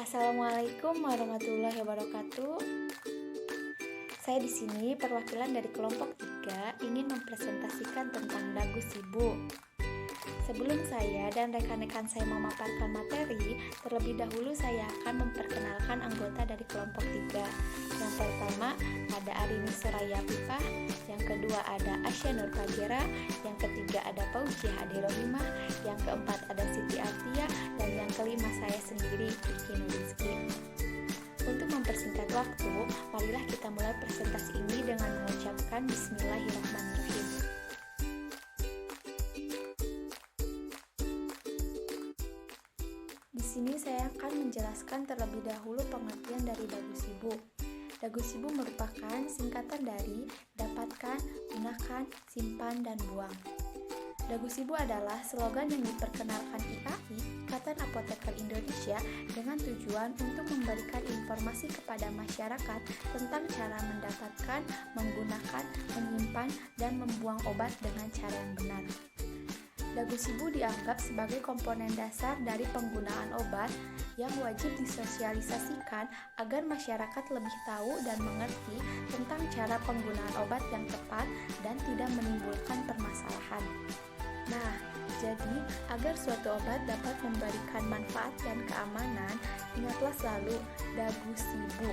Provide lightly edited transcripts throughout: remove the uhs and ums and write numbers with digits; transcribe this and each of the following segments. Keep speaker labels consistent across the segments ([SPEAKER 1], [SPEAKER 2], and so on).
[SPEAKER 1] Assalamualaikum warahmatullahi wabarakatuh. Saya di sini perwakilan dari kelompok 3 ingin mempresentasikan tentang dagu sibu. Sebelum saya dan rekan-rekan saya memaparkan materi, terlebih dahulu saya akan memperkenalkan anggota dari kelompok 3. Yang pertama ada Arini Soraya Pipah, yang kedua ada Asya Nur Fajera, yang ketiga ada Fauziah Ade Rohimah, yang keempat ada Siti Atia, dan yang kelima saya sendiri, Kiki Nurizki. Untuk mempersingkat waktu, marilah kita mulai presentasi ini dengan mengucapkan Bismillahirrahmanirrahim. Di sini saya akan menjelaskan terlebih dahulu pengertian dari dagu sibu. Dagu sibu merupakan singkatan dari dapatkan, gunakan, simpan, dan buang. Dagu sibu adalah slogan yang diperkenalkan IAI, Ikatan Apoteker Indonesia, dengan tujuan untuk memberikan informasi kepada masyarakat tentang cara mendapatkan, menggunakan, menyimpan, dan membuang obat dengan cara yang benar. Dagu sibu dianggap sebagai komponen dasar dari penggunaan obat yang wajib disosialisasikan agar masyarakat lebih tahu dan mengerti tentang cara penggunaan obat yang tepat dan tidak menimbulkan permasalahan. Nah, jadi agar suatu obat dapat memberikan manfaat dan keamanan, ingatlah selalu dagu sibu.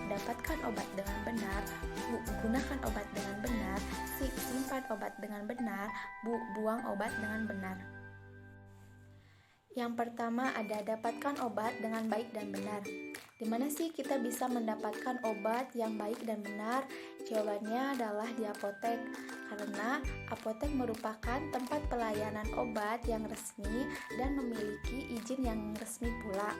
[SPEAKER 1] Dapatkan obat dengan benar, gunakan obat dengan benar, simpan obat dengan benar, buang obat dengan benar. Yang pertama ada dapatkan obat dengan baik dan benar. Di mana sih kita bisa mendapatkan obat yang baik dan benar? Jawabannya adalah di apotek, karena apotek merupakan tempat pelayanan obat yang resmi dan memiliki izin yang resmi pula.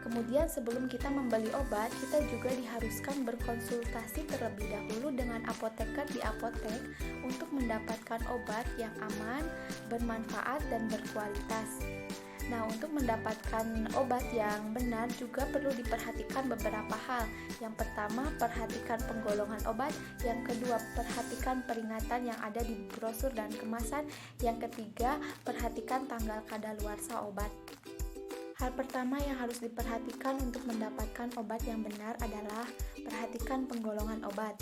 [SPEAKER 1] Kemudian sebelum kita membeli obat, kita juga diharuskan berkonsultasi terlebih dahulu dengan apoteker di apotek untuk mendapatkan obat yang aman, bermanfaat, dan berkualitas. Nah, untuk mendapatkan obat yang benar juga perlu diperhatikan beberapa hal. Yang pertama, perhatikan penggolongan obat. Yang kedua, perhatikan peringatan yang ada di brosur dan kemasan. Yang ketiga, perhatikan tanggal kadaluarsa obat. Hal pertama yang harus diperhatikan untuk mendapatkan obat yang benar adalah perhatikan penggolongan obat.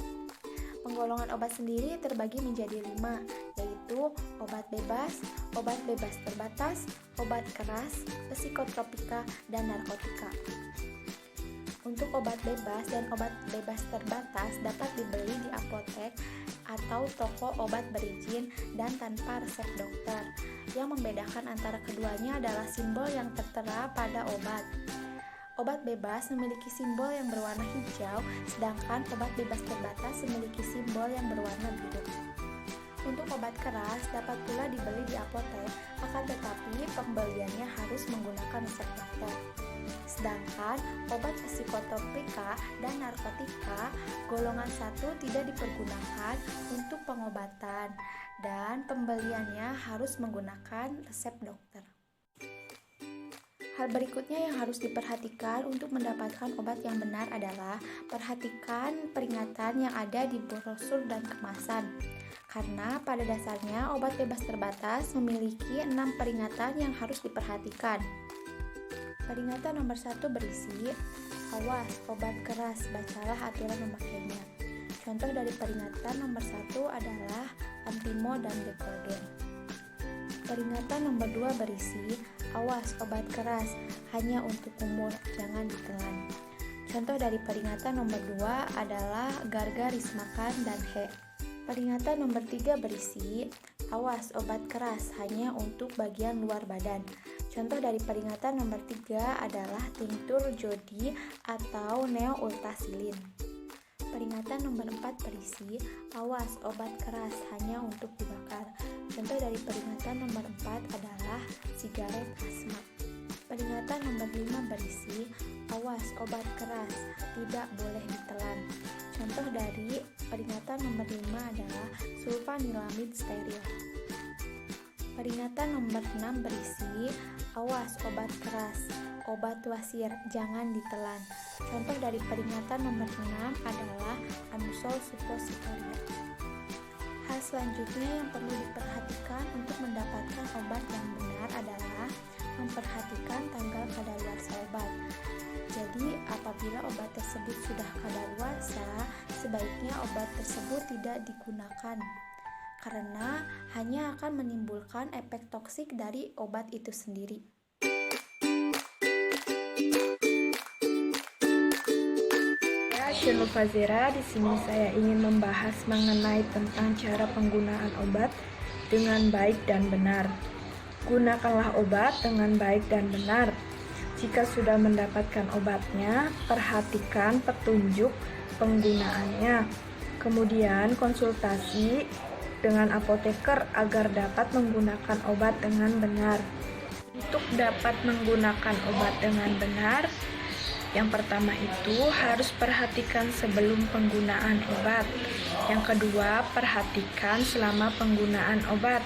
[SPEAKER 1] Penggolongan obat sendiri terbagi menjadi 5, yaitu obat bebas terbatas, obat keras, psikotropika, dan narkotika. Untuk obat bebas dan obat bebas terbatas dapat dibeli di apotek atau toko obat berizin dan tanpa resep dokter. Yang membedakan antara keduanya adalah simbol yang tertera pada obat. Obat bebas memiliki simbol yang berwarna hijau, sedangkan obat bebas terbatas memiliki simbol yang berwarna biru. Untuk obat keras dapat pula dibeli di apotek, akan tetapi pembeliannya harus menggunakan resep dokter. Sedangkan obat psikotropika dan narkotika golongan 1 tidak dipergunakan untuk pengobatan dan pembeliannya harus menggunakan resep dokter. Hal berikutnya yang harus diperhatikan untuk mendapatkan obat yang benar adalah perhatikan peringatan yang ada di brosur dan kemasan. Karena pada dasarnya obat bebas terbatas memiliki 6 peringatan yang harus diperhatikan. Peringatan nomor 1 berisi, awas obat keras, bacalah aturan memakainya. Contoh dari peringatan nomor 1 adalah Antimo dan Decolgen. Peringatan nomor 2 berisi, awas obat keras, hanya untuk umur, jangan ditelan. Contoh dari peringatan nomor 2 adalah Gargarismakan dan He. Peringatan nomor 3 berisi, awas obat keras, hanya untuk bagian luar badan. Contoh dari peringatan nomor 3 adalah tinctur jodi atau neoultasilin. Peringatan nomor 4 berisi, awas obat keras, hanya untuk dibakar. Contoh dari peringatan nomor 4 adalah sigaret asma. Peringatan nomor 5 berisi, awas obat keras, tidak boleh ditelan. Contoh dari peringatan nomor 5 adalah sulfanilamid steril. Peringatan nomor 6 berisi, awas obat keras, obat wasir, jangan ditelan. Contoh dari peringatan nomor 6 adalah Anusol suppositoria. Hal selanjutnya yang perlu diperhatikan untuk mendapatkan obat yang benar adalah memperhatikan tanggal kadaluarsa obat. tersebut sudah kadaluarsa, sebaiknya obat tersebut tidak digunakan karena hanya akan menimbulkan efek toksik dari obat itu sendiri.
[SPEAKER 2] Syarul Fazira, di sini saya ingin membahas mengenai tentang cara penggunaan obat dengan baik dan benar. Gunakanlah obat dengan baik dan benar. Jika sudah mendapatkan obatnya, perhatikan petunjuk penggunaannya. Kemudian konsultasi dengan apoteker agar dapat menggunakan obat dengan benar. Untuk dapat menggunakan obat dengan benar, yang pertama itu harus perhatikan sebelum penggunaan obat. Yang kedua, perhatikan selama penggunaan obat.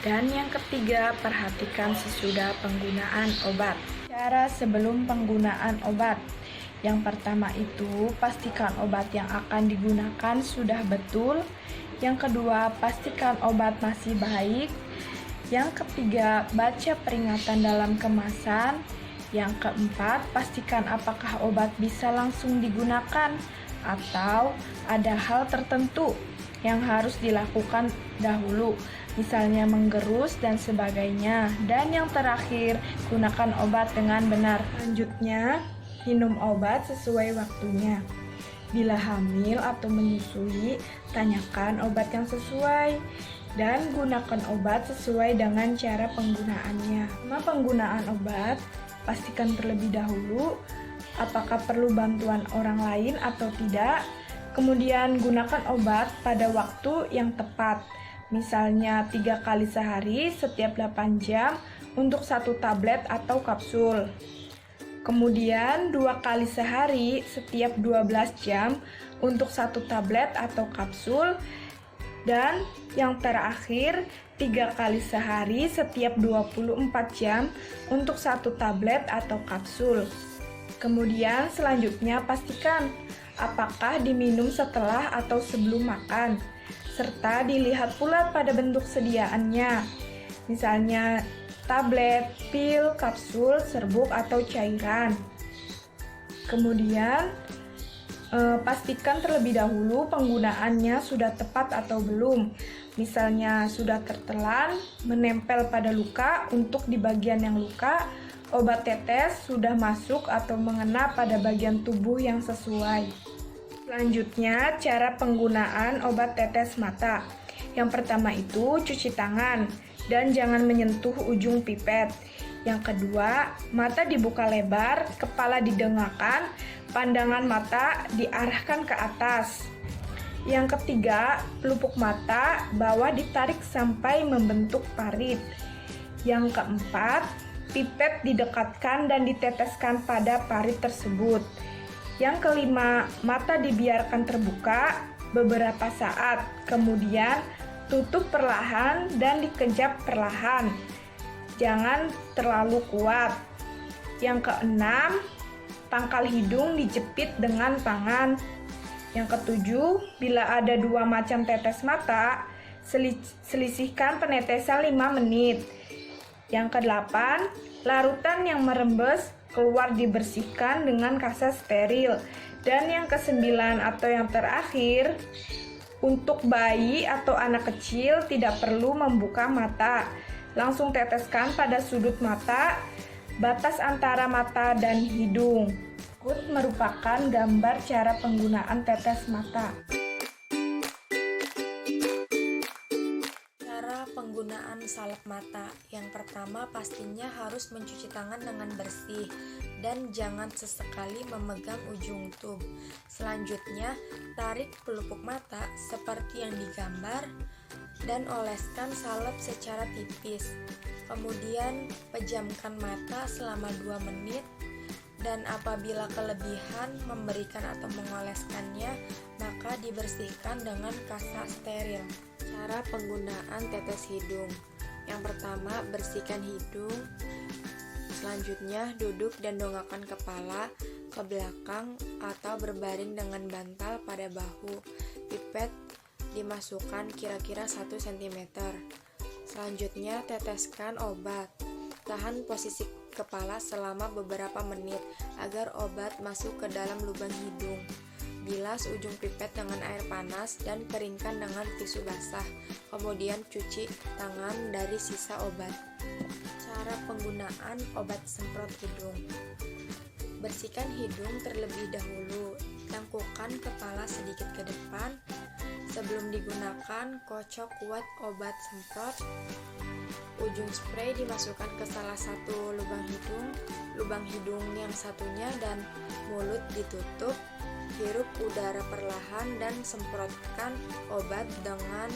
[SPEAKER 2] Dan yang ketiga, perhatikan sesudah penggunaan obat. Cara sebelum penggunaan obat. Yang pertama itu, pastikan obat yang akan digunakan sudah betul. Yang kedua, pastikan obat masih baik. Yang ketiga, baca peringatan dalam kemasan. Yang keempat, pastikan apakah obat bisa langsung digunakan atau ada hal tertentu yang harus dilakukan dahulu, misalnya menggerus dan sebagainya. Dan yang terakhir, gunakan obat dengan benar. Selanjutnya, minum obat sesuai waktunya. Bila hamil atau menyusui, tanyakan obat yang sesuai dan gunakan obat sesuai dengan cara penggunaannya. Selama penggunaan obat, pastikan terlebih dahulu apakah perlu bantuan orang lain atau tidak. Kemudian gunakan obat pada waktu yang tepat, misalnya 3 kali sehari setiap 8 jam untuk 1 tablet atau kapsul. Kemudian 2 kali sehari setiap 12 jam untuk 1 tablet atau kapsul. Dan yang terakhir 3 kali sehari setiap 24 jam untuk 1 tablet atau kapsul. Kemudian selanjutnya pastikan apakah diminum setelah atau sebelum makan, serta dilihat pula pada bentuk sediaannya, misalnya tablet, pil, kapsul, serbuk, atau cairan. Kemudian pastikan terlebih dahulu penggunaannya sudah tepat atau belum, misalnya sudah tertelan, menempel pada luka. Untuk di bagian yang luka, obat tetes sudah masuk atau mengena pada bagian tubuh yang sesuai. Selanjutnya, cara penggunaan obat tetes mata. Yang pertama itu cuci tangan dan jangan menyentuh ujung pipet. Yang kedua, mata dibuka lebar, kepala didengangkan, pandangan mata diarahkan ke atas. Yang ketiga, pelupuk mata bawah ditarik sampai membentuk parit. Yang keempat, pipet didekatkan dan diteteskan pada parit tersebut. Yang kelima, mata dibiarkan terbuka beberapa saat, kemudian tutup perlahan dan dikejap perlahan. Jangan terlalu kuat. Yang keenam, pangkal hidung dijepit dengan tangan. Yang ketujuh, bila ada 2 macam tetes mata, selisihkan penetesan 5 menit. Yang kedelapan, larutan yang merembes keluar dibersihkan dengan kasa steril. Dan yang kesembilan atau yang terakhir, untuk bayi atau anak kecil tidak perlu membuka mata. Langsung teteskan pada sudut mata, batas antara mata dan hidung. Berikut merupakan gambar cara penggunaan tetes mata.
[SPEAKER 3] Penggunaan salep mata. Yang pertama, pastinya harus mencuci tangan dengan bersih dan jangan sesekali memegang ujung tub. Selanjutnya, tarik pelupuk mata seperti yang digambar dan oleskan salep secara tipis. Kemudian, pejamkan mata selama 2 menit dan apabila kelebihan memberikan atau mengoleskannya, maka dibersihkan dengan kasa steril. Cara penggunaan tetes hidung. Yang pertama, bersihkan hidung. Selanjutnya, duduk dan dongakkan kepala ke belakang atau berbaring dengan bantal pada bahu. Pipet dimasukkan kira-kira 1 cm. Selanjutnya, teteskan obat. Tahan posisi kepala selama beberapa menit agar obat masuk ke dalam lubang hidung. Bilas ujung pipet dengan air panas dan keringkan dengan tisu basah. Kemudian cuci tangan dari sisa obat. Cara penggunaan obat semprot hidung. Bersihkan hidung terlebih dahulu. Tengkukkan kepala sedikit ke depan. Sebelum digunakan, kocok kuat obat semprot. Ujung spray dimasukkan ke salah satu lubang hidung yang satunya dan mulut ditutup. Hirup udara perlahan dan semprotkan obat dengan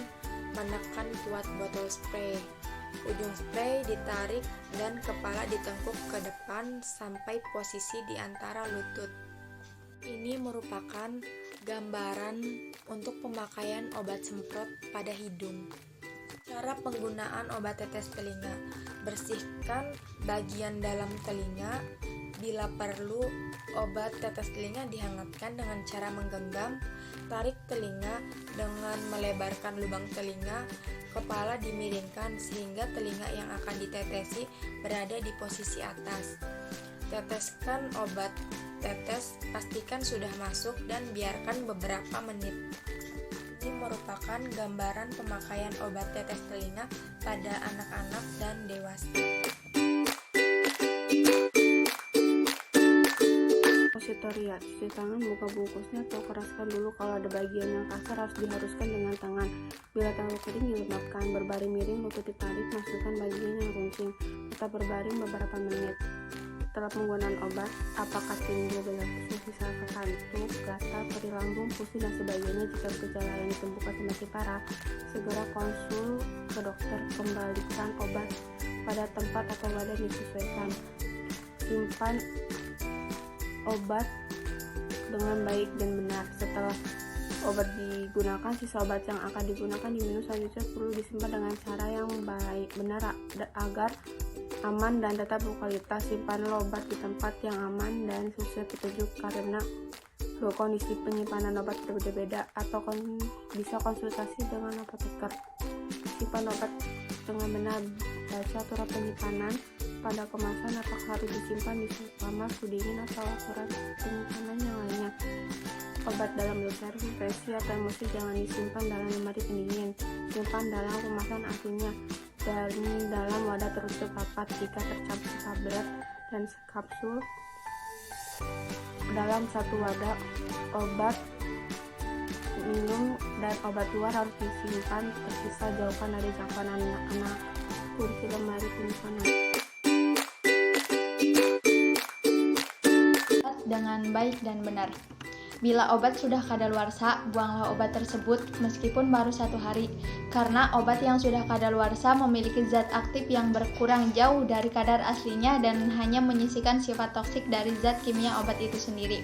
[SPEAKER 3] menekan kuat botol spray. Ujung spray ditarik dan kepala ditengkuk ke depan sampai posisi di antara lutut. Ini merupakan gambaran untuk pemakaian obat semprot pada hidung. Cara penggunaan obat tetes telinga. Bersihkan bagian dalam telinga. Bila perlu, obat tetes telinga dihangatkan dengan cara menggenggam. Tarik telinga dengan melebarkan lubang telinga. Kepala dimiringkan sehingga telinga yang akan ditetesi berada di posisi atas. Teteskan obat tetes, pastikan sudah masuk dan biarkan beberapa menit. Ini merupakan gambaran pemakaian obat tetes telinga pada anak-anak dan dewasa.
[SPEAKER 4] Positoria, cuci tangan, buka bungkusnya atau keraskan dulu. Kalau ada bagian yang kasar harus diharuskan dengan tangan. Bila terlalu kering dilembabkan. Berbaring miring, lutut ditarik, masukkan bagian yang runcing. Tetap berbaring beberapa menit. Setelah penggunaan obat, apakah timbul gejala khusus misalkan kantuk, gatal, perih lambung, pusing dan sebagainya? Jika gejala yang ditemukan semakin parah, segera konsul ke dokter. Kembalikan obat pada tempat atau wadah disesuaikan. Simpan obat dengan baik dan benar. Setelah obat digunakan, sisa obat yang akan digunakan diminum selanjutnya perlu disimpan dengan cara yang baik benar agar aman dan tetap berkualitas. Simpanlah obat di tempat yang aman dan sesuai petunjuk karena kondisi penyimpanan obat berbeda-beda atau bisa konsultasi dengan apoteker. Simpan obat dengan benar. Baca aturan penyimpanan pada kemasan, apakah harus disimpan di suhu panas, suhu dingin, atau aturan penyimpanan yang lainnya. Obat dalam doser, infeksi atau emosi jangan disimpan dalam lemari pendingin. Simpan dalam kemasan aslinya dan dalam wadah tertutup rapat. Jika tercampur tablet dan kapsul dalam satu wadah, obat minum dan obat luar harus disimpan terpisah. Jauhkan dari jangkauan anak-anak. Kunci lemari penyimpanan.
[SPEAKER 1] Dengan baik dan benar. Bila obat sudah kadaluarsa, buanglah obat tersebut meskipun baru 1 hari, karena obat yang sudah kadaluarsa memiliki zat aktif yang berkurang jauh dari kadar aslinya dan hanya menyisihkan sifat toksik dari zat kimia obat itu sendiri.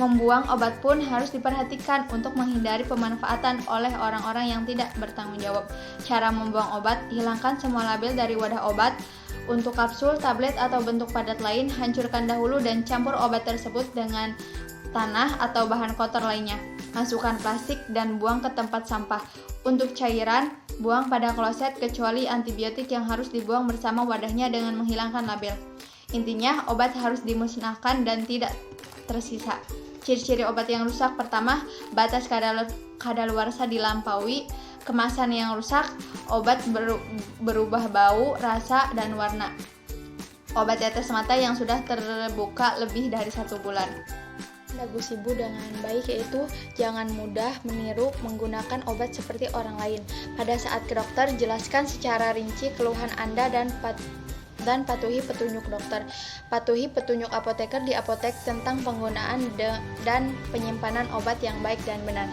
[SPEAKER 1] Membuang obat pun harus diperhatikan untuk menghindari pemanfaatan oleh orang-orang yang tidak bertanggung jawab. Cara membuang obat, hilangkan semua label dari wadah obat. Untuk kapsul, tablet, atau bentuk padat lain, hancurkan dahulu dan campur obat tersebut dengan tanah atau bahan kotor lainnya. Masukkan plastik dan buang ke tempat sampah. Untuk cairan, buang pada kloset kecuali antibiotik yang harus dibuang bersama wadahnya dengan menghilangkan label. Intinya, obat harus dimusnahkan dan tidak tersisa. Ciri-ciri obat yang rusak: pertama, batas kadaluarsa dilampaui, kemasan yang rusak, obat berubah bau, rasa, dan warna. Obat tetes mata yang sudah terbuka lebih dari 1 bulan. Gusibu dengan baik yaitu jangan mudah meniru menggunakan obat seperti orang lain. Pada saat ke dokter, jelaskan secara rinci keluhan Anda dan patuhi petunjuk dokter. Patuhi petunjuk apoteker di apotek tentang penggunaan dan penyimpanan obat yang baik dan benar.